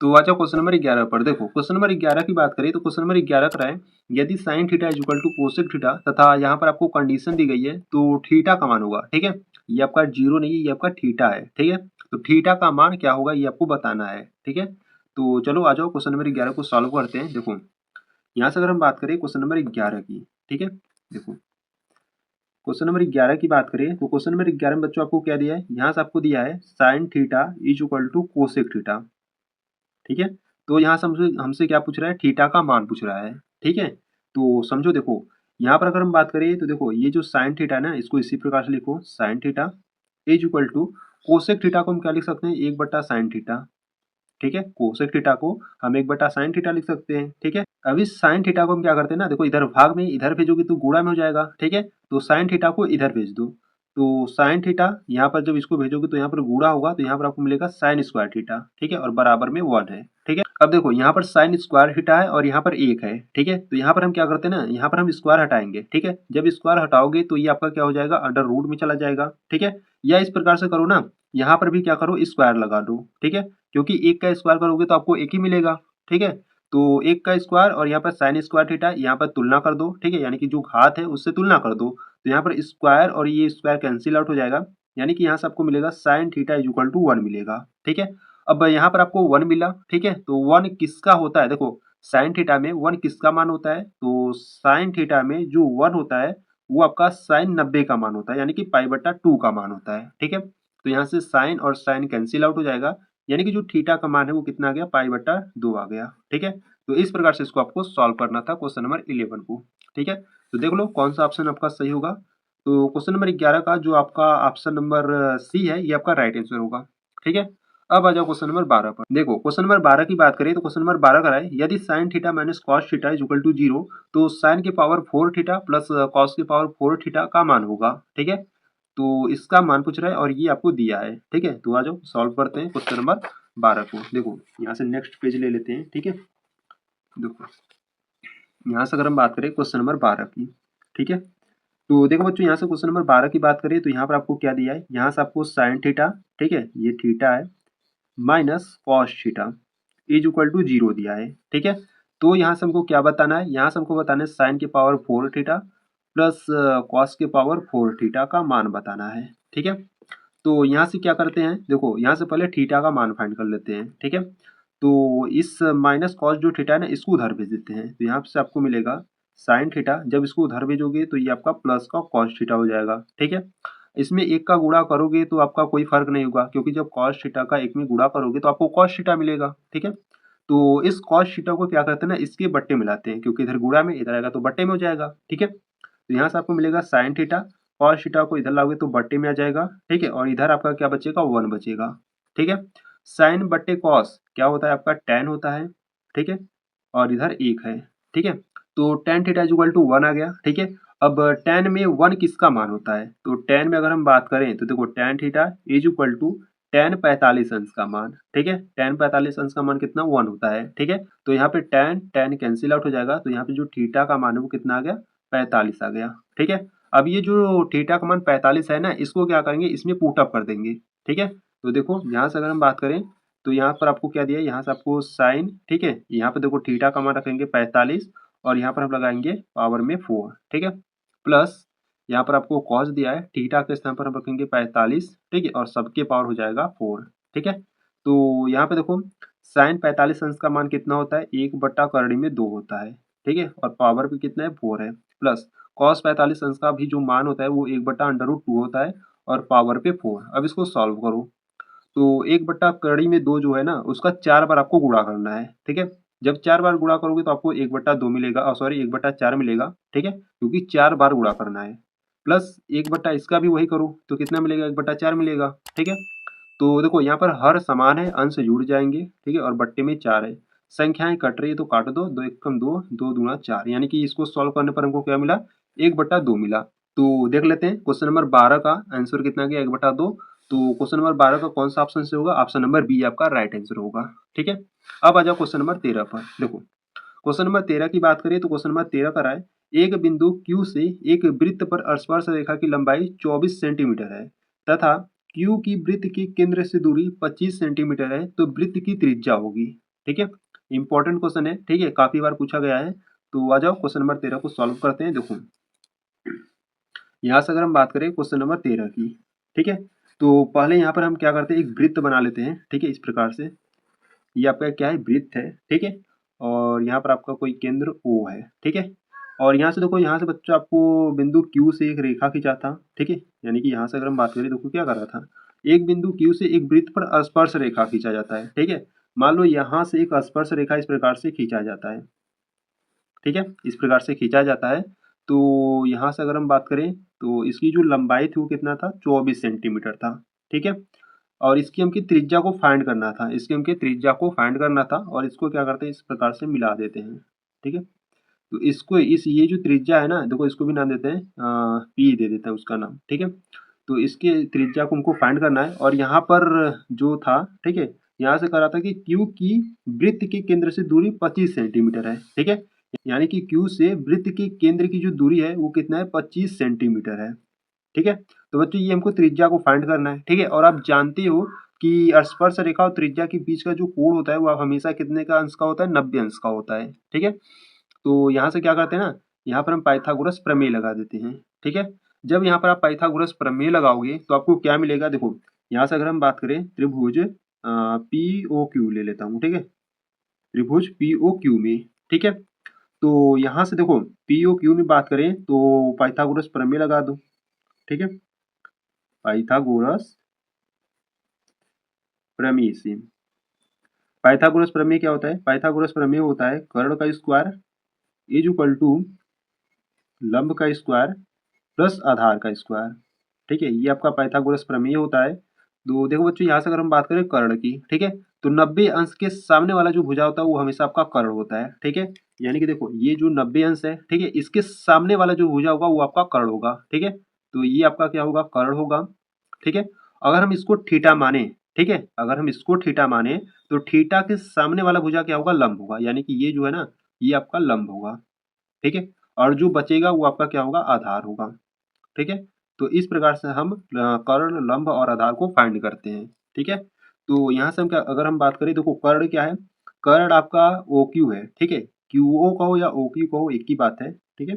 तो आ जाओ question number 11 पर। देखो क्वेश्चन नंबर 11 की बात करें तो क्वेश्चन नंबर 11 कर रहा है, यदि sine theta is equal to cosec theta तथा यहाँ पर आपको कंडीशन दी गई है तो थीटा का मान होगा, ठीक है। ये आपका जीरो नहीं है, ये आपका थीटा है, ठीक है। तो थीटा का मान क्या होगा ये आपको बताना है, ठीक है। तो चलो आ जाओ क्वेश्चन नंबर 11 को सॉल्व करते हैं। देखो यहाँ से अगर हम बात करें क्वेश्चन नंबर 11 की, ठीक है। देखो क्वेश्चन नंबर 11 की बात करें तो क्वेश्चन नंबर 11 में बच्चों आपको क्या दिया है, यहाँ से आपको दिया है sine theta is equal to cosec theta, ठीक है। तो यहाँ से हमसे हमसे क्या पूछ रहा है, थीटा का मान पूछ रहा है, ठीक है। तो समझो देखो यहाँ पर अगर हम बात करें तो देखो ये जो साइन थीटा है ना, इसको इसी प्रकार से लिखो, sine theta is equal to cosec theta को हम क्या लिख सकते हैं, एक बटा साइन थीटा, ठीक है। कोसेक थीटा को हम एक बटा साइन थीटा लिख सकते हैं, ठीक है। अब इस साइन थीटा को हम क्या करते हैं ना, देखो इधर भाग में इधर भेजोगे तो गुणा में हो जाएगा, ठीक है। तो साइन थीटा को इधर भेज दो, तो साइन थीटा यहाँ पर जब इसको भेजोगे तो यहाँ पर गुणा होगा तो यहाँ पर आपको मिलेगा साइन स्क्वायर थीटा, ठीक है। और बराबर में 1 है, ठीक है। अब देखो यहाँ पर साइन स्क्वायर थीटा है और यहाँ पर 1 है, ठीक है। तो यहाँ पर हम क्या करते हैं ना, यहाँ पर हम स्क्वायर हटाएंगे, ठीक है। जब स्क्वायर हटाओगे तो ये आपका क्या हो जाएगा, अंडर रूट में चला जाएगा, ठीक है। या इस प्रकार से करो ना, यहाँ पर भी क्या करो, स्क्वायर लगा दो, ठीक है। क्योंकि एक का स्क्वायर करोगे तो आपको एक ही मिलेगा, ठीक है। तो एक का स्क्वायर और यहाँ पर साइन स्क्वायर थीटा, यहाँ पर तुलना कर दो, ठीक है। यानी कि जो घात है उससे तुलना कर दो, तो यहाँ पर स्क्वायर और ये स्क्वायर कैंसिल आउट हो जाएगा, यानी कि यहाँ से आपको मिलेगा sine theta is equal to 1 मिलेगा, ठीक है। अब यहाँ पर आपको 1 मिला, ठीक है। तो 1 किसका होता है, देखो साइन थीटा में 1 किसका मान होता है, तो साइन थीटा में जो 1 होता है वो आपका साइन 90 का मान होता है, यानी कि पाई बटा 2 का मान होता है, ठीक है। तो यहाँ से साइन और साइन कैंसिल आउट हो जाएगा, यानी कि जो थीटा का मान है वो कितना आ गया, पाई बटा 2 आ गया, ठीक है। तो इस प्रकार से इसको आपको सॉल्व करना था क्वेश्चन नंबर 11 को, ठीक है। तो देख लो कौन सा ऑप्शन आपका सही होगा। तो क्वेश्चन नंबर 11 का जो आपका ऑप्शन नंबर सी है ये आपका राइट आंसर होगा, ठीक है। अब आ जाओ क्वेश्चन नंबर 12 पर। देखो क्वेश्चन नंबर 12 की बात करें तो क्वेश्चन नंबर 12 का है, यदि sine theta minus cos theta is equal to 0 तो साइन के पावर 4 थीटा प्लस कॉस के पावर 4 थीटा का मान होगा, ठीक है। तो इसका मान पूछ रहा है और ये आपको दिया है, ठीक है। तो आ जाओ सॉल्व करते हैं क्वेश्चन नंबर 12 को। देखो यहाँ से नेक्स्ट पेज ले लेते हैं, ठीक है। देखो यहाँ से अगर हम बात करें क्वेश्चन नंबर 12 की, ठीक है। तो देखो बच्चों यहाँ से क्वेश्चन नंबर 12 की बात करें तो यहाँ पर आपको क्या दिया है, यहाँ से आपको साइन थीटा, ठीक है, ये थीटा है, minus cos theta is equal to 0 दिया है, ठीक है। तो यहाँ से हमको क्या बताना है, यहाँ से हमको बताना है साइन के पावर 4 थीटा प्लस कॉस के पावर 4 थीटा का मान बताना है, ठीक है। तो यहाँ से क्या करते हैं, देखो यहाँ से पहले थीटा का मान फाइंड कर लेते हैं, ठीक है। तो इस माइनस कॉस जो थीटा है ना इसको उधर भेज देते हैं, तो यहाँ से आपको मिलेगा साइन थीटा, जब इसको उधर भेजोगे तो ये आपका प्लस का कॉस थीटा हो जाएगा, ठीक है। इसमें एक का गुणा करोगे तो आपका कोई फर्क नहीं होगा, क्योंकि जब कॉस थीटा का एक में गुणा करोगे तो आपको कॉस थीटा मिलेगा, ठीक है। तो इस कॉस थीटा को क्या करते हैं ना, इसके बट्टे मिलाते हैं, क्योंकि इधर गुणा में इधर आएगा तो बट्टे में हो जाएगा, ठीक है। तो यहाँ से आपको मिलेगा साइन थीटा, कॉस थीटा को इधर लाओगे तो बट्टे में आ जाएगा, ठीक है। और इधर आपका क्या बचेगा, 1 बचेगा, ठीक है। साइन बट्टे कॉस क्या होता है आपका, tan होता है, ठीक है। और इधर 1 है, ठीक है। तो tan theta is equal to 1 आ गया, ठीक है। अब tan में 1 किसका मान होता है, तो tan में अगर हम बात करें तो देखो tan theta is equal to tan 45 अंश का मान, ठीक है। tan 45 अंश का मान कितना, 1 होता है, ठीक है। तो यहाँ पे tan कैंसिल आउट हो जाएगा, तो यहाँ पे जो थीटा का मान है वो कितना आ गया, 45 आ गया, ठीक है। अब ये जो थीटा का मान 45 है ना, इसको क्या करेंगे, इसमें पुट अप कर देंगे, ठीक है। तो देखो यहाँ से अगर हम बात करें तो यहाँ पर आपको क्या दिया है, यहाँ से आपको साइन, ठीक है, यहाँ पे देखो थीटा का मान रखेंगे 45 और यहाँ पर हम लगाएंगे पावर में 4, ठीक है, प्लस यहाँ पर आपको कॉस दिया है, थीटा के स्थान पर हम रखेंगे 45, ठीक है, और सबके पावर हो जाएगा 4, ठीक है। तो यहाँ पे देखो साइन 45 अंश का मान कितना होता है, 1/2 होता है, ठीक है, और पावर भी कितना है, 4 है, प्लस कॉस 45 अंश का भी जो मान होता है वो 1/√2 होता है और पावर पे 4। अब इसको सॉल्व करो तो 1/2 जो है ना उसका 4 बार आपको गुणा करना है, ठीक है। जब 4 बार गुणा करोगे तो आपको 1/2 मिलेगा, सॉरी 1/4 मिलेगा, ठीक है, क्योंकि 4 बार गुणा करना है, प्लस 1 इसका भी वही करो तो कितना मिलेगा, 1/4 मिलेगा, ठीक है। तो देखो यहाँ पर हर समान है, अंश जुड़ जाएंगे, ठीक है, और बट्टे में 4 है, संख्याएं कट रही है तो काट दो, 2 एकम 2, 2 दूना 4, यानी कि इसको सॉल्व करने पर हमको क्या मिला, 1/2 मिला। तो देख लेते हैं क्वेश्चन नंबर 12 का आंसर कितना गया, 1/2। तो क्वेश्चन नंबर 12 का कौन सा ऑप्शन से होगा, ऑप्शन नंबर बी आपका राइट आंसर होगा, ठीक है। अब आ जाओ क्वेश्चन नंबर 13 पर। देखो क्वेश्चन नंबर 13 की बात करें तो क्वेश्चन नंबर 13 का है, एक बिंदु Q से एक वृत्त पर स्पर्श रेखा की लंबाई 24 सेंटीमीटर है तथा Q की वृत्त के केंद्र से दूरी 25 सेंटीमीटर है, तो वृत्त की त्रिज्या होगी, ठीक है, इंपॉर्टेंट क्वेश्चन है, ठीक है, काफी बार पूछा गया है। तो आ जाओ क्वेश्चन नंबर 13 को सॉल्व करते हैं। देखो यहाँ से अगर हम बात करें क्वेश्चन नंबर 13 की, ठीक है, तो पहले यहाँ पर हम क्या करते हैं, एक वृत्त बना लेते हैं, ठीक है, इस प्रकार से। ये आपका क्या है, वृत्त है, ठीक है, और यहाँ पर आपका कोई केंद्र O है, ठीक है, और यहाँ से देखो, यहाँ से बच्चों आपको बिंदु Q से एक रेखा खींचा था, ठीक है, यानी कि यहाँ से अगर हम बात करें, देखो क्या कर रहा था, एक बिंदु Q से एक वृत्त पर स्पर्श रेखा खींचा जाता है, ठीक है। मान लो यहाँ से एक स्पर्श रेखा इस प्रकार से खींचा जाता है, ठीक है, इस प्रकार से खींचा जाता है। तो यहाँ से अगर हम बात करें तो इसकी जो लंबाई थी वो कितना था, 24 सेंटीमीटर था, ठीक है, और इसकी हमकी त्रिज्या को फाइंड करना था, इसकी हमकी त्रिज्या को फाइंड करना था, और इसको क्या करते हैं, इस प्रकार से मिला देते हैं, ठीक है। तो इसको इस ये जो त्रिज्या है ना, देखो इसको भी नाम देते हैं पी दे देते हैं उसका नाम, ठीक है। तो इसके त्रिज्या को हमको फाइंड करना है, और यहाँ पर जो था, ठीक है, यहाँ से कह रहा था कि क्यू की वृत्त के केंद्र से दूरी 25 सेंटीमीटर है, ठीक है, यानी कि क्यू से वृत्त के केंद्र की जो दूरी है वो कितना है, 25 सेंटीमीटर है, ठीक है। तो बच्चों ये हमको त्रिज्या को फाइंड करना है, ठीक है, और आप जानते हो कि स्पर्श रेखा और त्रिज्या के बीच का जो कोण होता है वो हमेशा कितने का अंश का होता है, 90 अंश का होता है, ठीक है। तो यहाँ से क्या करते हैं ना, यहाँ पर हम पाइथागोरस प्रमेय लगा देते हैं, ठीक है। जब यहाँ पर आप पाइथागोरस प्रमेय लगाओगे तो आपको क्या मिलेगा, देखो यहाँ से अगर हम बात करें त्रिभुज पी ओ क्यू ले लेता हूँ, ठीक है, त्रिभुज पी ओ क्यू में, ठीक है। तो यहाँ से देखो पी ओ क्यू में बात करें तो पाइथागोरस प्रमेय लगा दो, ठीक है, पाइथागोरस प्रमेय से। पाइथागोरस प्रमेय क्या होता है, पाइथागोरस प्रमेय होता है कर्ण का स्क्वायर इज इक्वल टू लंब का स्क्वायर प्लस आधार का स्क्वायर, ठीक है, ये आपका पाइथागोरस प्रमेय होता है। तो देखो बच्चों यहाँ से अगर हम बात करें कर्ण की, ठीक है, तो 90 अंश के सामने वाला जो भुजा होता है वो हमेशा आपका कर्ण होता है, ठीक है, यानी कि देखो ये जो 90 अंश है, ठीक है, इसके सामने वाला जो भुजा होगा वो आपका कर्ण होगा, ठीक है, तो ये आपका क्या होगा, कर्ण होगा, ठीक है। अगर हम इसको थीटा माने, ठीक है, अगर हम इसको थीटा माने तो थीटा के सामने वाला भुजा क्या होगा, लंब होगा, यानी कि ये जो है ना ये आपका लंब होगा, ठीक है, और जो बचेगा वो आपका क्या होगा, आधार होगा, ठीक है। तो इस प्रकार से हम कर्ण, लंब और आधार को फाइंड करते हैं, ठीक है। तो यहाँ से हम क्या, अगर हम बात करें, देखो कर्ण क्या है, कर्ण आपका ओ क्यू है, ठीक है, क्यू ओ कहो या ओ क्यू कहो एक ही बात है, ठीक है।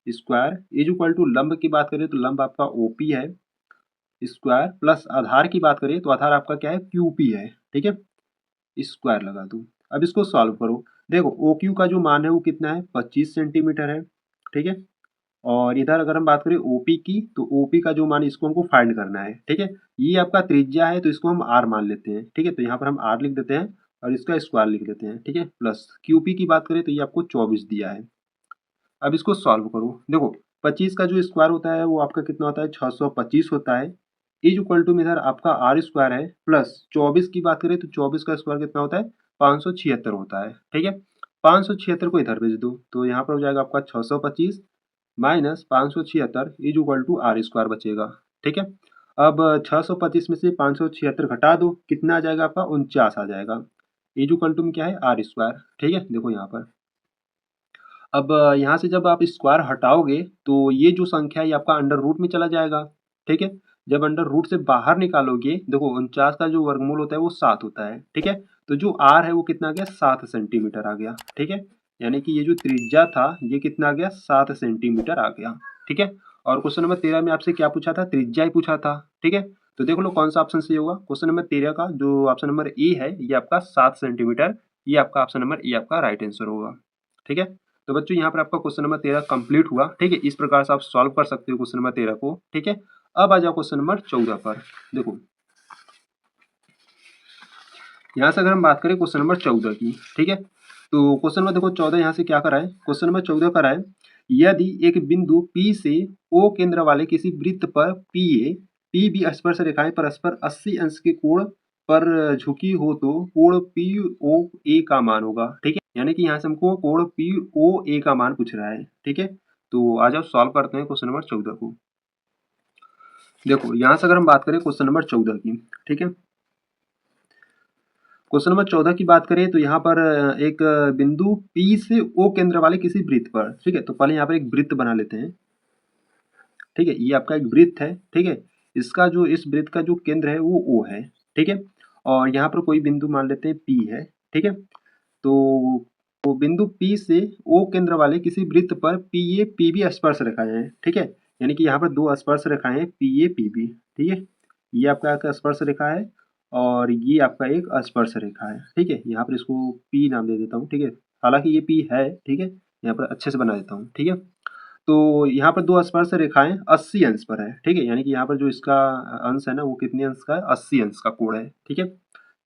स्क्वायर इज इक्वल टू लंब की बात करें तो लंब आपका ओपी है स्क्वायर, प्लस आधार की बात करें तो आधार आपका क्या है, क्यूपी है, ठीक है, स्क्वायर लगा दूं। अब इसको सॉल्व करो, देखो ओ क्यू का जो मान है वो कितना है, 25 सेंटीमीटर है, ठीक है, और इधर अगर हम बात करें ओपी की तो ओपी का जो मान इसको हमको फाइंड करना है, ठीक है, ये आपका त्रिज्या है तो इसको हम आर मान लेते हैं, ठीक है, तो यहाँ पर हम आर लिख देते हैं और इसका स्क्वायर लिख देते हैं, ठीक है, प्लस क्यूपी की बात करें तो ये आपको 24 दिया है। अब इसको सॉल्व करो, देखो 25 का जो स्क्वायर होता है वो आपका कितना होता है, 625 होता है, इज इक्वल टू में इधर आपका आर स्क्वायर है, प्लस 24 की बात करें तो 24 का स्क्वायर कितना होता है, 576 होता है, ठीक है। 576 को इधर भेज दो तो यहाँ पर हो जाएगा आपका 625 minus 576 is equal to R square बचेगा, ठीक है। अब 625 में से 576 घटा दो, कितना आ जाएगा आपका, 49 आ जाएगा, इज इक्वल टू में क्या है, आर स्क्वायर, ठीक है। देखो यहाँ पर अब यहाँ से जब आप स्क्वायर हटाओगे तो ये जो संख्या है ये आपका अंडर रूट में चला जाएगा, ठीक है। जब अंडर रूट से बाहर निकालोगे, देखो 49 का जो वर्गमूल होता है वो 7 होता है, ठीक है, तो जो आर है वो कितना आ गया, 7 सेंटीमीटर आ गया, ठीक है, यानी कि ये जो त्रिज्या था ये कितना आ गया, 7 सेंटीमीटर आ गया, ठीक है। और क्वेश्चन नंबर 13 में आपसे क्या पूछा था, त्रिज्या ही पूछा था, ठीक है। तो देख लो कौन सा ऑप्शन सही होगा, क्वेश्चन नंबर 13 का जो ऑप्शन नंबर ए है ये आपका 7 सेंटीमीटर, ये आपका ऑप्शन नंबर ए आपका राइट आंसर होगा, ठीक है। तो बच्चों यहाँ पर आपका क्वेश्चन नंबर 13 कंप्लीट हुआ, ठीक है, इस प्रकार से आप सॉल्व कर सकते हो क्वेश्चन नंबर 13 को, ठीक है। अब आ जाओ क्वेश्चन नंबर 14 पर, देखो यहाँ से अगर हम बात करें क्वेश्चन नंबर 14 की, ठीक है, तो क्वेश्चन नंबर देखो 14 यहाँ से क्या करा है, क्वेश्चन नंबर 14 करा है, यदि एक बिंदु P से O केंद्र वाले किसी वृत्त पर PB स्पर्श रेखाएं परस्पर 80 अंश के कोण पर झुकी हो तो कोण POA का मान होगा, ठीक है, यानी कि यहाँ से हमको कोण POA का मान पूछ रहा है, ठीक है। तो आ जाओ सॉल्व करते हैं क्वेश्चन नंबर 14 को। देखो यहाँ से अगर हम बात करें क्वेश्चन नंबर 14 की, ठीक है, क्वेश्चन नंबर 14 की बात करें तो यहाँ पर एक बिंदु P से O केंद्र वाले किसी वृत्त पर, ठीक है, तो पहले यहाँ पर एक वृत्त बना लेते हैं, ठीक है, ये आपका एक वृत्त है, ठीक है, इसका जो इस वृत्त का जो केंद्र है वो O है, ठीक है, और यहाँ पर कोई बिंदु मान लेते हैं P है, ठीक है। तो बिंदु P से O केंद्र वाले किसी वृत्त पर PA PB स्पर्श रेखाएं हैं, ठीक है। यानी कि यहाँ पर दो स्पर्श रेखाएं हैं PA PB, ठीक है। ये आपका एक स्पर्श रेखा है और ये आपका एक स्पर्श रेखा है, ठीक है। यहाँ पर इसको P नाम दे देता हूँ, ठीक है। हालांकि ये P है, ठीक है। यहाँ पर अच्छे से बना देता हूँ, ठीक है। तो यहाँ पर दो स्पर्श रेखाएं 80 अंश पर है, ठीक है। यानी कि यहाँ पर जो इसका अंश है ना वो कितने अंश का है, 80 अंश का कोण है, ठीक है।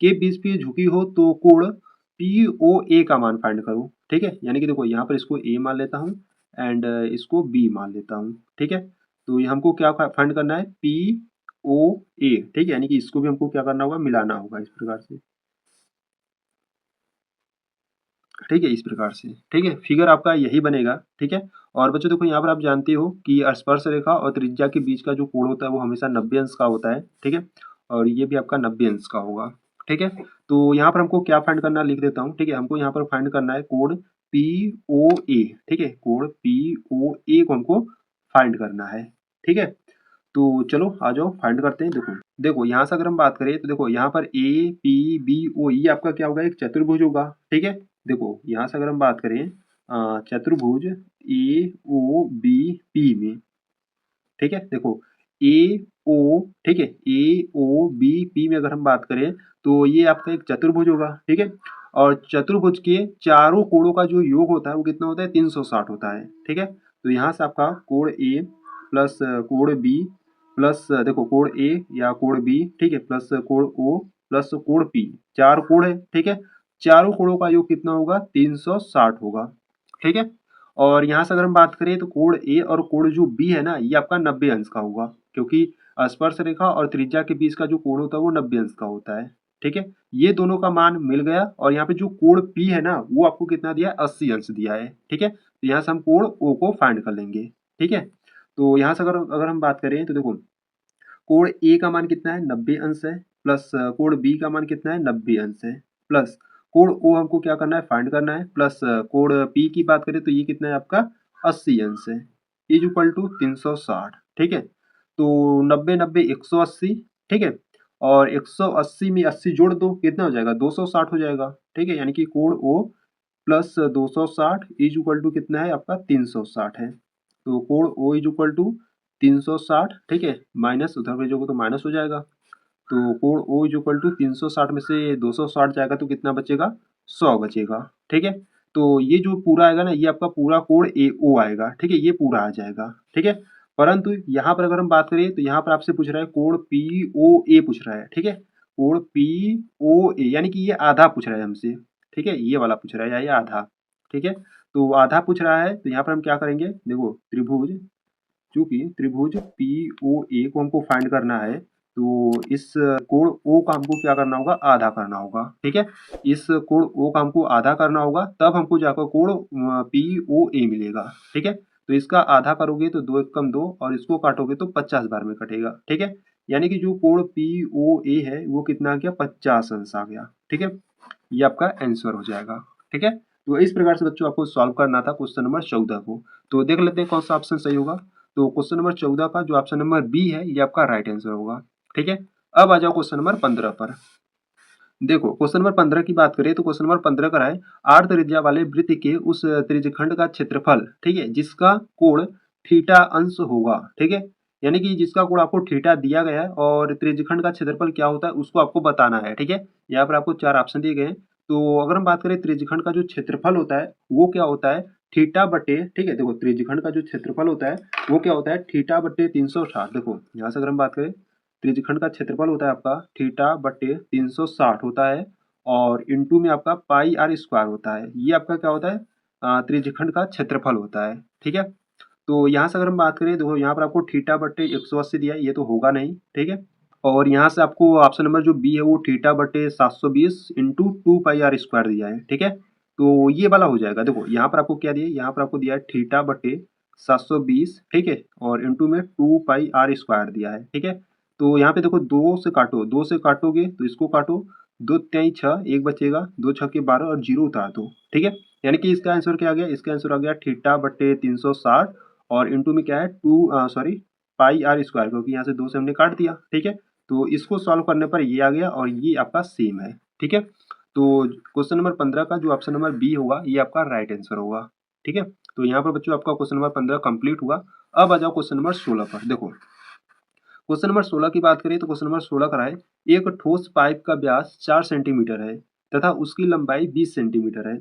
के बीच पे झुकी हो तो कोण POA का मान फाइंड करो, ठीक है। यानी कि देखो यहाँ पर इसको A मान लेता हूँ एंड इसको B मान लेता हूँ, ठीक है। तो ये हमको क्या फाइंड करना है, POA, ठीक है। यानी कि इसको भी हमको क्या करना होगा, मिलाना होगा इस प्रकार से, ठीक है। इस प्रकार से, ठीक है। फिगर आपका यही बनेगा, ठीक है। और बच्चों देखो यहाँ पर आप जानते हो कि स्पर्श रेखा और त्रिज्या के बीच का जो कोण होता है वो हमेशा 90 अंश का होता है, ठीक है। और ये भी आपका 90 अंश का होगा, ठीक है। तो यहाँ पर हमको क्या फाइंड करना है, लिख देता हूँ, ठीक है। हमको यहाँ पर फाइंड करना है कोण POA, ठीक है। कोण POA को हमको फाइंड करना है, ठीक है। तो चलो आ जाओ फाइंड करते हैं। देखो देखो यहाँ से अगर हम बात करें तो देखो यहाँ पर APBO ये आपका क्या होगा, एक चतुर्भुज होगा, ठीक है। देखो यहाँ से अगर हम बात करें चतुर्भुज AOBP में, ठीक है। देखो AO, ठीक है, AOBP में अगर हम बात करें तो ये आपका एक चतुर्भुज होगा, ठीक है। और चतुर्भुज के चारों कोणों का जो योग होता है वो कितना होता है, 360 होता है, ठीक है। तो यहाँ से आपका कोण A प्लस कोण B प्लस देखो कोण A या कोण B, ठीक है, प्लस कोण O प्लस कोण P, चार कोण है, ठीक है। चारों कोणों का योग कितना होगा, 360 होगा, ठीक है। और यहाँ से अगर हम बात करें तो कोण A और कोण जो B है ना ये आपका 90 अंश का होगा, क्योंकि स्पर्श रेखा और त्रिज्या के बीच का जो कोण होता है वो 90 अंश का होता है, ठीक है। ये दोनों का मान मिल गया और यहाँ पे जो कोण P है ना वो आपको कितना दिया है, 80 अंश दिया है, ठीक है। तो यहाँ से हम कोण O को फाइंड कर लेंगे, ठीक है। तो यहाँ से अगर अगर हम बात करें तो देखो कोण A का मान कितना है, 90 अंश है, प्लस कोण B का मान कितना है, 90 अंश है, प्लस कोण O हमको क्या करना है, फाइंड करना है, प्लस कोण P की बात करें तो ये कितना है आपका 80 अंश है, इज इक्वल टू 360, ठीक है। तो 90 90 180, ठीक है। और 180 में 80 जोड़ दो कितना हो जाएगा, 260 हो जाएगा, ठीक है। यानी कि कोण O plus 260 is equal to कितना है आपका 360 है। तो कोण O इज इक्वल टू 360, ठीक है, माइनस उधर भेजोगे तो माइनस हो जाएगा। तो कोण O इज इक्वल टू 360 में से 260 जाएगा तो कितना बचेगा, 100 बचेगा, ठीक है। तो ये जो पूरा आएगा ना ये आपका पूरा कोण AO आएगा, ठीक है, ये पूरा आ जाएगा, ठीक है। परंतु यहाँ पर अगर हम बात करें तो यहाँ पर आपसे पूछ रहा है कोण POA पूछ रहा है, ठीक है। कोण POA यानी कि ये आधा पूछ रहा है हमसे, ठीक है, ये वाला पूछ रहा है या ये आधा, ठीक है। तो आधा पूछ रहा है तो यहाँ पर हम क्या करेंगे, देखो त्रिभुज, चूंकि त्रिभुज POA को हमको फाइंड करना है तो इस कोण O का हमको क्या करना होगा, आधा करना होगा, ठीक है। इस कोण O का हमको आधा करना होगा तब हमको जाकर कोण POA मिलेगा, ठीक है। तो इसका आधा करोगे तो 2 एक कम 2 और इसको काटोगे तो 50 बार में कटेगा, ठीक है। यानी कि जो कोण POA है वो कितना आ गया, 50 अंश आ गया, ठीक है। ये आपका आंसर हो जाएगा, ठीक है। तो इस प्रकार से बच्चों आपको सॉल्व करना था क्वेश्चन नंबर 14 को। तो देख लेते हैं कौन सा ऑप्शन सही होगा। तो क्वेश्चन नंबर 14 का जो ऑप्शन नंबर बी है ये आपका राइट आंसर होगा, ठीक है। अब आ जाओ क्वेश्चन नंबर 15 पर। देखो क्वेश्चन नंबर 15 की बात करें तो क्वेश्चन नंबर 15 का है आर त्रिज्या वाले वृत्त के उस त्रिज्यखंड का क्षेत्रफल, ठीक है, जिसका कोण थीटा अंश होगा, ठीक है। यानी कि जिसका कोण आपको थीटा दिया गया है और त्रिज्यखंड का क्षेत्रफल क्या होता है उसको आपको बताना है, ठीक है। यहाँ पर आपको 4 ऑप्शन दिए गए हैं। तो अगर हम बात करें त्रिज्यखंड का जो क्षेत्रफल होता है वो क्या होता है, थीटा बटे, ठीक है। देखो त्रिज्यखंड का जो क्षेत्रफल होता है वो क्या होता है, थीटा बटे 360। देखो यहाँ से अगर हम बात करें त्रिज्यखंड का क्षेत्रफल होता है आपका थीटा बटे 360 होता है और इंटू में आपका पाई आर स्क्वायर होता है, ये आपका क्या होता है, त्रिज्यखंड का क्षेत्रफल होता है, ठीक है। तो यहाँ से अगर हम बात करें देखो यहाँ पर आपको थीटा बटे 180 दिया है, ये तो होगा नहीं, ठीक है। और यहाँ से आपको ऑप्शन नंबर जो बी है वो थीटा बटे 720 इंटू 2 पाई आर स्क्वायर दिया है, ठीक है। तो ये वाला हो जाएगा। देखो यहाँ पर आपको क्या दिया है, यहाँ पर आपको दिया है थीटा बटे 720, ठीक है, और इंटू में 2 पाई आर स्क्वायर दिया है, ठीक है। तो यहाँ पे देखो दो से काटो, दो से काटोगे तो इसको काटो, दो त्याई 6, एक बचेगा, 2 छक्के 12 और जीरो उतार दो, ठीक है। यानी कि इसका आंसर क्या आ गया, इसका आंसर आ गया थीटा बटे 360 और इंटू में क्या है सॉरी पाई आर स्क्वायर, क्योंकि यहाँ से 2 से हमने काट दिया, ठीक है। तो इसको सॉल्व करने पर ये आ गया और ये आपका सेम है, ठीक है। तो क्वेश्चन नंबर 15 का जो ऑप्शन नंबर बी होगा ये आपका राइट आंसर होगा। ठीक है, तो यहाँ पर बच्चों आपका क्वेश्चन नंबर 15 कंप्लीट हुआ। अब आ जाओ क्वेश्चन नंबर 16 पर। देखो क्वेश्चन नंबर 16 की बात करें तो क्वेश्चन नंबर 16 का है, एक ठोस पाइप का व्यास 4 सेंटीमीटर है तथा उसकी लंबाई 20 सेंटीमीटर है।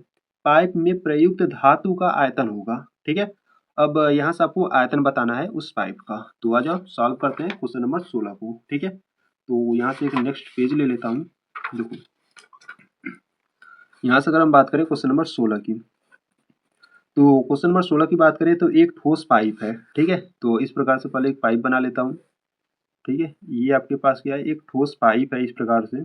पाइप में प्रयुक्त धातु का आयतन होगा। ठीक है, अब यहाँ से आपको आयतन बताना है उस पाइप का। तो आ जाओ सॉल्व करते हैं क्वेश्चन नंबर 16 को। ठीक है, तो यहाँ से एक नेक्स्ट पेज ले लेता हूँ। देखो यहाँ से अगर हम बात करें क्वेश्चन नंबर 16 की, तो क्वेश्चन नंबर 16 की बात करें तो एक ठोस पाइप है। ठीक है, तो इस प्रकार से पहले एक पाइप बना लेता हूँ। ठीक है, ये आपके पास क्या है, एक ठोस पाइप है इस प्रकार से।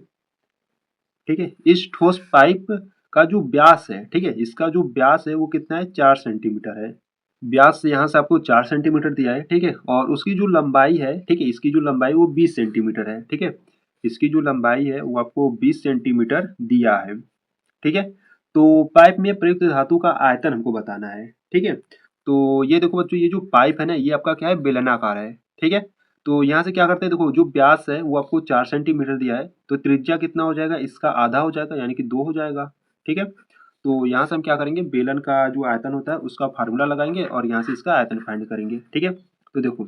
ठीक है, इस ठोस पाइप का जो व्यास है, ठीक है, इसका जो व्यास है वो कितना है, 4 सेंटीमीटर है। व्यास से यहाँ से आपको 4 सेंटीमीटर दिया है। ठीक है, और उसकी जो लंबाई है, ठीक है, इसकी जो लंबाई वो 20 सेंटीमीटर है। ठीक है, इसकी जो लंबाई है वो आपको 20 सेंटीमीटर दिया है। ठीक है, तो पाइप में प्रयुक्त धातु का आयतन हमको बताना है। ठीक है, तो ये देखो बच्चों, ये जो पाइप है ना ये आपका क्या है, बेलनाकार है। ठीक है, तो यहाँ से क्या करते हैं, देखो जो व्यास है वो आपको 4 सेंटीमीटर दिया है, तो त्रिज्या कितना हो जाएगा, इसका आधा हो जाएगा यानी कि 2 हो जाएगा। ठीक है, तो यहाँ से हम क्या करेंगे, बेलन का जो आयतन होता है उसका फार्मूला लगाएंगे और यहाँ से इसका आयतन फाइंड करेंगे। ठीक है, तो देखो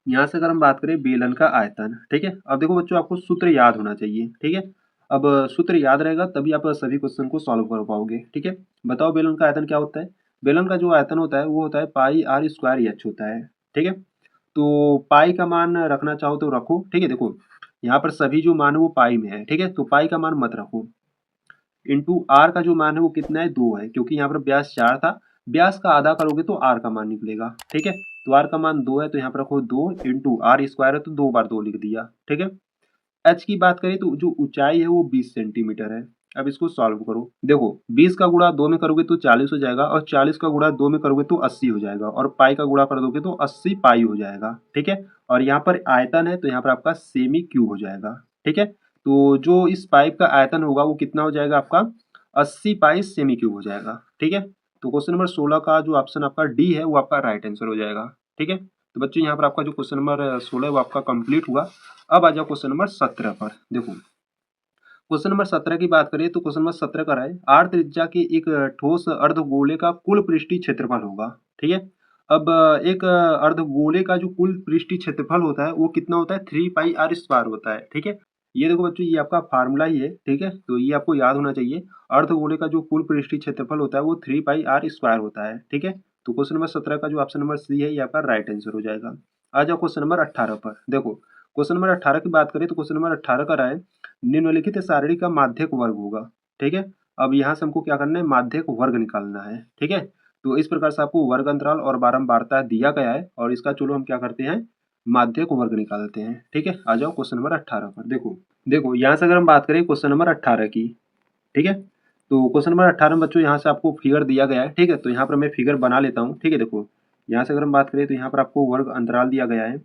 यहाँ से अगर हम बात करें बेलन का आयतन, ठीक है, अब देखो बच्चों आपको सूत्र याद होना चाहिए। ठीक है, अब सूत्र याद रहेगा तभी आप सभी क्वेश्चन को सॉल्व कर पाओगे। ठीक है, बताओ बेलन का आयतन क्या होता है। बेलन का जो आयतन होता है वो होता है पाई आर स्क्वायर एच होता है। ठीक है, तो पाई का मान रखना चाहो तो रखो। ठीक है, देखो यहाँ पर सभी जो मान है वो पाई में है। ठीक है, तो पाई का मान मत रखो। इंटू आर का जो मान है वो कितना है, 2 है, क्योंकि यहाँ पर व्यास 4 था, व्यास का आधा करोगे तो आर का मान निकलेगा। ठीक है, तो आर का मान 2 है तो यहाँ पर रखो 2 इंटू आर स्क्वायर है तो 2 बार 2 लिख दिया। ठीक है, एच की बात करें तो जो ऊंचाई है वो 20 सेंटीमीटर है। अब इसको सॉल्व करो। देखो 20 का गुणा 2 में करोगे तो 40 हो जाएगा, और 40 का गुणा 2 में करोगे तो 80 हो जाएगा, और पाई का गुणा कर दोगे तो 80 पाई हो जाएगा। ठीक है, और यहाँ पर आयतन है तो यहाँ पर आपका सेमी क्यूब हो जाएगा। ठीक है, तो जो इस पाइप का आयतन होगा वो कितना हो जाएगा आपका, 80 पाई सेमी क्यूब हो जाएगा। ठीक है, तो क्वेश्चन नंबर 16 का जो ऑप्शन आपका डी है वो आपका राइट आंसर हो जाएगा। ठीक है, तो बच्चों यहाँ पर आपका जो क्वेश्चन नंबर 16 है वो आपका कंप्लीट हुआ। अब आ जाओ क्वेश्चन नंबर 17 पर। देखो क्वेश्चन नंबर 17 की बात करें तो क्वेश्चन नंबर 17 का है, आर त्रिज्या के एक ठोस अर्धगोले का कुल पृष्ठीय क्षेत्रफल होगा। ठीक है, अब एक अर्धगोले का जो कुल पृष्ठीय क्षेत्रफल होता है वो कितना होता है, 3 पाई आर स्क्वायर होता है। ठीक है, ये देखो बच्चों ये आपका फार्मूला ही है। ठीक है, तो ये आपको याद होना चाहिए। अर्धगोले का जो कुल पृष्ठीय क्षेत्रफल होता है वो 3 पाई आर स्क्वायर होता है। ठीक है, तो क्वेश्चन नंबर 17 का जो ऑप्शन नंबर सी है ये आपका राइट आंसर हो जाएगा। आ जाओ क्वेश्चन नंबर 18 पर। देखो क्वेश्चन नंबर 18 की बात करें तो क्वेश्चन नंबर 18 का है, निम्नलिखित सारणी का माध्यक वर्ग होगा। ठीक है, अब यहाँ से हमको क्या करना है, माध्यक वर्ग निकालना है। ठीक है, तो इस प्रकार से आपको वर्ग अंतराल और बारंबारता दिया गया है, और इसका चलो हम क्या करते हैं, माध्यक वर्ग निकालते हैं। ठीक है, आ जाओ क्वेश्चन नंबर 18 पर। देखो देखो यहाँ से अगर हम बात करें क्वेश्चन नंबर 18 की, ठीक है, तो क्वेश्चन नंबर 18 में बच्चों यहाँ से आपको फिगर दिया गया है। ठीक है, तो यहाँ पर मैं फिगर बना लेता हूँ। ठीक है, देखो यहाँ से अगर हम बात करें तो यहाँ पर आपको वर्ग अंतराल दिया गया है।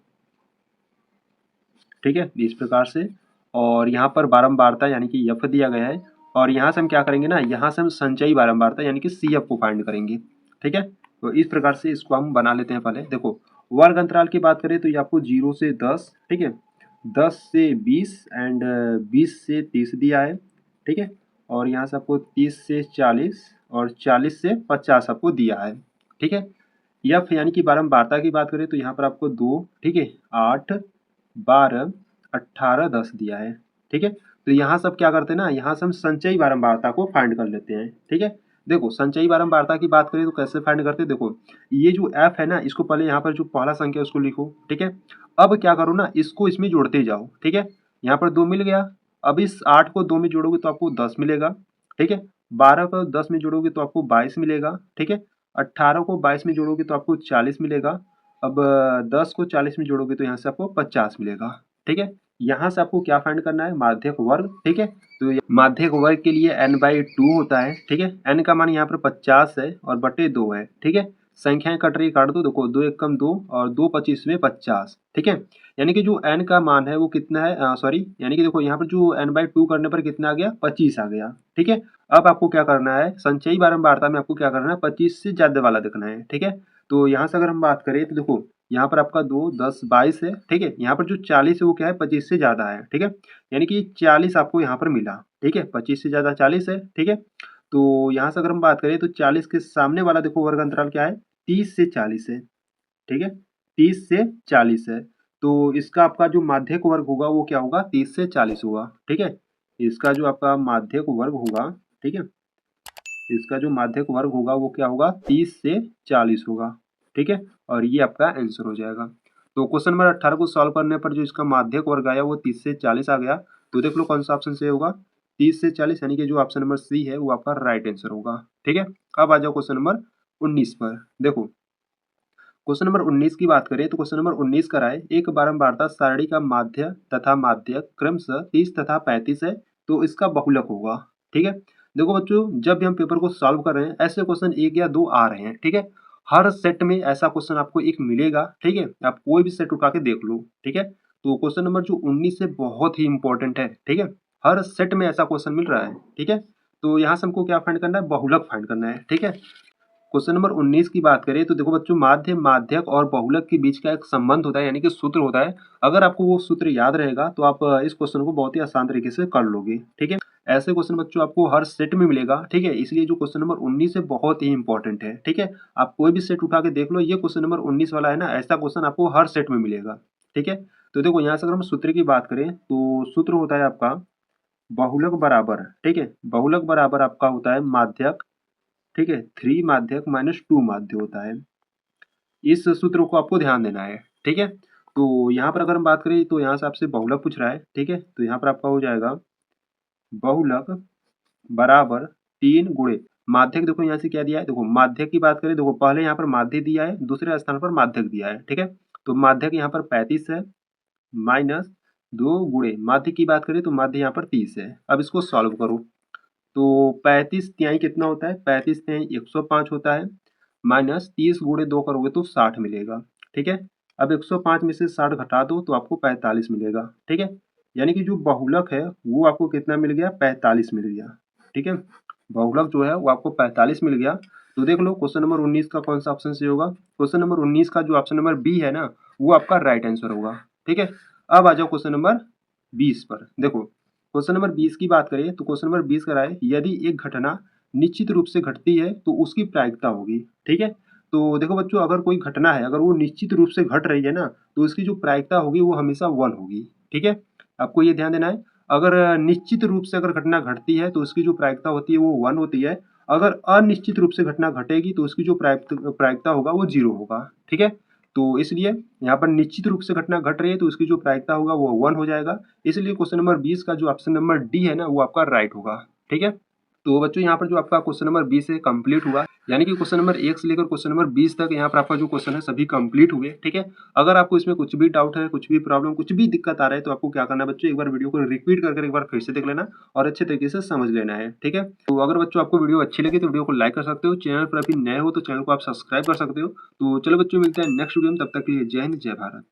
ठीक है, इस प्रकार से, और यहाँ पर बारंबारता यानी कि एफ दिया गया है, और यहाँ से हम क्या करेंगे ना, यहाँ से हम संचयी बारंबारता यानी कि सी एफ को फाइंड करेंगे। ठीक है, तो इस प्रकार से इसको हम बना लेते हैं। पहले देखो वर्ग अंतराल की बात करें तो ये आपको 0 से 10, ठीक है, 10 से 20 एंड 20 से 30 दिया है। ठीक है, और यहाँ से आपको 30 से 40 और 40 से 50 आपको दिया है। ठीक है, एफ यानी कि बारंबारता की बात करें तो यहाँ पर आपको 2, ठीक है, 8, 12, 18, 10 दिया है। ठीक है, तो यहाँ सब क्या करते हैं ना, यहाँ से हम संचयी बारंबारता को फाइंड कर लेते हैं। ठीक है, देखो संचयी बारंबारता की बात करें तो कैसे फाइंड करते हैं, देखो ये जो एफ है ना इसको पहले यहाँ पर जो पहला संख्या है उसको लिखो। ठीक है, अब क्या करो ना, इसको इसमें जोड़ते जाओ। ठीक है, यहाँ पर 2 मिल गया, अब इस 8 को 2 में जोड़ोगे तो आपको 10 मिलेगा। ठीक है, 12 को 10 में जोड़ोगे तो आपको 22 मिलेगा। ठीक है, 18 को 22 में जोड़ोगे तो आपको 40 मिलेगा। अब 10 को 40 में जोड़ोगे तो यहाँ से आपको 50 मिलेगा। ठीक है, यहाँ से आपको क्या फाइंड करना है, माध्यक वर्ग। ठीक है, तो माध्यक वर्ग के लिए n/2 होता है। ठीक है, n का मान यहाँ पर 50 है और बटे 2 है। ठीक है, संख्याएं कट रही काट दो, देखो 2 एकम 2 और 2 25 में 50। ठीक है, यानी कि जो n का मान है वो कितना है, सॉरी यानी कि देखो यहाँ पर जो n/2 करने पर कितना आ गया, 25 आ गया। ठीक है, अब आपको क्या करना है, संचयी बारंबारता में आपको क्या करना है, 25 से ज्यादा वाला देखना है। ठीक है, तो यहाँ से अगर हम बात करें तो देखो यहाँ पर आपका 2, 10, 22 है, ठीक है। यहाँ पर जो 40 है वो क्या है, 25 से ज़्यादा है, ठीक है। यानी कि 40 आपको यहाँ पर मिला, ठीक है। 25 से ज़्यादा 40 है, ठीक है। तो यहाँ से अगर हम बात करें तो 40 के सामने वाला देखो वर्ग अंतराल क्या है, 30 से 40 है, ठीक है। 30 से 40 है, तो इसका आपका जो माध्यक वर्ग होगा वो क्या होगा, 30 से 40 होगा, ठीक है। इसका जो आपका माध्यक वर्ग होगा, ठीक है, इसका जो माध्यक वर्ग होगा वो क्या होगा, 30 से 40 होगा, ठीक है। और ये आपका आंसर हो जाएगा। तो क्वेश्चन नंबर 18 को सॉल्व करने पर जो इसका माध्यक वर्ग आया वो 30 से 40 आ गया। तो देख लो कौन सा ऑप्शन सही होगा, 30 से 40, यानी कि जो ऑप्शन नंबर सी है वो आपका राइट आंसर होगा, ठीक है। अब आ जाओ क्वेश्चन नंबर 19 पर। देखो क्वेश्चन नंबर 19 की बात करें तो क्वेश्चन नंबर 19 का है, एक बारंबारता सारणी का माध्य तथा माध्यक क्रमशः 30 तथा 35 है, तो इसका बहुलक होगा, ठीक है। देखो बच्चों, जब भी हम पेपर को सॉल्व कर रहे हैं ऐसे क्वेश्चन एक या दो आ रहे हैं, ठीक है। हर सेट में ऐसा क्वेश्चन आपको एक मिलेगा, ठीक है। आप कोई भी सेट उठा के देख लो, ठीक है। तो क्वेश्चन नंबर जो 19 है बहुत ही इंपॉर्टेंट है, ठीक है। हर सेट में ऐसा क्वेश्चन मिल रहा है, ठीक है। तो यहाँ से हमको क्या फाइंड करना है, बहुलक फाइंड करना है, ठीक है। क्वेश्चन नंबर 19 की बात करें तो देखो बच्चों, माध्य, माध्यक और बहुलक के बीच का एक संबंध होता है, यानी कि सूत्र होता है। अगर आपको वो सूत्र याद रहेगा तो आप इस क्वेश्चन को बहुत ही आसान तरीके से कर लोगे, ठीक है। ऐसे क्वेश्चन बच्चों आपको हर सेट में मिलेगा, ठीक है। इसलिए जो क्वेश्चन नंबर 19 है बहुत ही इंपॉर्टेंट है, ठीक है। आप कोई भी सेट उठा के देख लो, ये क्वेश्चन नंबर 19 वाला है ना, ऐसा क्वेश्चन आपको हर सेट में मिलेगा, ठीक है। तो देखो यहाँ से अगर हम सूत्र की बात करें तो सूत्र होता है आपका बहुलक बराबर, ठीक है, बहुलक बराबर आपका होता है माध्यक, ठीक है, 3 माध्यक माइनस 2 माध्य होता है। इस सूत्र को आपको ध्यान देना है, ठीक है। तो यहाँ पर अगर हम बात करें तो यहाँ से आपसे बहुलक पूछ रहा है, ठीक है। तो यहाँ पर आपका हो जाएगा बहुलक बराबर 3 गुणे माध्यक। देखो यहाँ से क्या दिया है, देखो माध्यक की बात करें, देखो पहले यहाँ पर माध्य दिया है, दूसरे स्थान पर माध्यक दिया है, ठीक है। तो माध्यक यहाँ पर 35 है माइनस 2 गुणे माध्य की बात करें तो माध्य यहाँ पर 30 है। अब इसको सॉल्व करो तो 35 तिहाई कितना होता है, 35 तिहाई 105 होता है, माइनस 30 गुणे 2 करोगे तो 60 मिलेगा, ठीक है। अब 105 में से 60 घटा दो तो आपको 45 मिलेगा, ठीक है। यानी कि जो बहुलक है वो आपको कितना मिल गया, 45 मिल गया, ठीक है। बहुलक जो है वो आपको 45 मिल गया। तो देख लो क्वेश्चन नंबर 19 का कौन सा ऑप्शन सही होगा, क्वेश्चन नंबर 19 का जो ऑप्शन नंबर बी है ना वो आपका राइट आंसर होगा, ठीक है। अब आ जाओ क्वेश्चन नंबर 20 पर। देखो क्वेश्चन नंबर 20 की बात करें तो क्वेश्चन नंबर 20 का है, यदि एक घटना निश्चित रूप से घटती है तो उसकी प्रायिकता होगी, ठीक है। तो देखो बच्चों, अगर कोई घटना है अगर वो निश्चित रूप से घट रही है ना तो उसकी जो प्रायिकता होगी वो हमेशा 1 होगी, ठीक है। आपको ये ध्यान देना है, अगर निश्चित रूप से अगर घटना घटती है तो उसकी जो प्रायिकता होती है वो 1 होती है। अगर अनिश्चित रूप से घटना घटेगी तो उसकी जो प्रायिकता होगा वो 0 होगा, ठीक है। तो इसलिए यहाँ पर निश्चित रूप से घटना घट रही है तो उसकी जो प्रायिकता होगा वो 1 हो जाएगा। इसलिए क्वेश्चन नंबर 20 का जो ऑप्शन नंबर डी है ना वो आपका राइट होगा, ठीक है। तो बच्चों यहाँ पर जो आपका क्वेश्चन नंबर 20 है कंप्लीट हुआ, यानी कि क्वेश्चन नंबर 1 से लेकर क्वेश्चन नंबर 20 तक यहाँ पर आपका जो क्वेश्चन है सभी कंप्लीट हुए, ठीक है। अगर आपको इसमें कुछ भी डाउट है, कुछ भी प्रॉब्लम, कुछ भी दिक्कत आ रहा है तो आपको क्या करना है बच्चों, एक बार वीडियो को रिपीट कर एक बार फिर से देख लेना और अच्छे तरीके से समझ लेना है, ठीक है। तो अगर बच्चों आपको वीडियो अच्छी लगी तो वीडियो को लाइक कर सकते हो, चैनल पर अभी नए हो तो चैनल को आप सब्सक्राइब कर सकते हो। तो चलो बच्चों, मिलते हैं नेक्स्ट वीडियो में, तब तक के लिए जय हिंद, जय भारत।